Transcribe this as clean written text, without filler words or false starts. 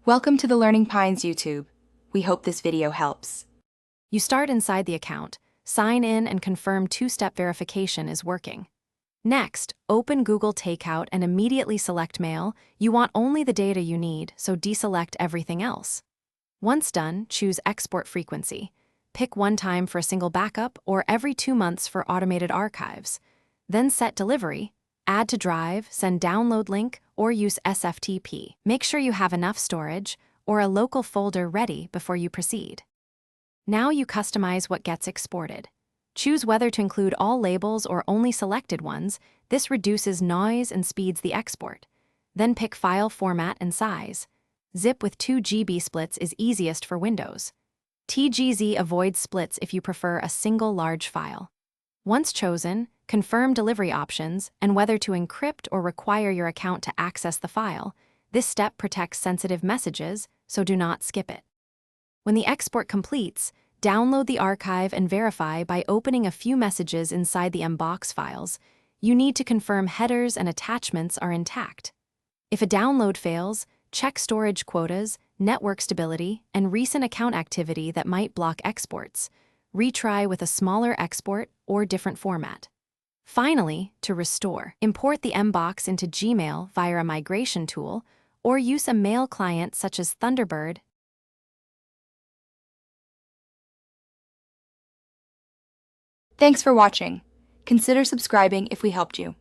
Welcome to the Learning Pines YouTube. We hope this video helps. You start inside the account, sign in and confirm two-step verification is working. Next, open Google Takeout and immediately select Mail. You want only the data you need, so deselect everything else. Once done, choose Export Frequency. Pick one time for a single backup or every 2 months for automated archives. Then set Delivery, add to Drive, send download link, or use SFTP. Make sure you have enough storage or a local folder ready before you proceed. Now you customize what gets exported. Choose whether to include all labels or only selected ones. This reduces noise and speeds the export. Then pick file format and size. Zip with 2 GB splits is easiest for Windows. TGZ avoids splits if you prefer a single large file. Once chosen, confirm delivery options and whether to encrypt or require your account to access the file. This step protects sensitive messages, so do not skip it. When the export completes, download the archive and verify by opening a few messages inside the mbox files. You need to confirm headers and attachments are intact. If a download fails, check storage quotas, network stability, and recent account activity that might block exports. Retry with a smaller export or different format. Finally, to restore, import the mbox into Gmail via a migration tool or use a mail client such as Thunderbird. Thanks for watching. Consider subscribing if we helped you.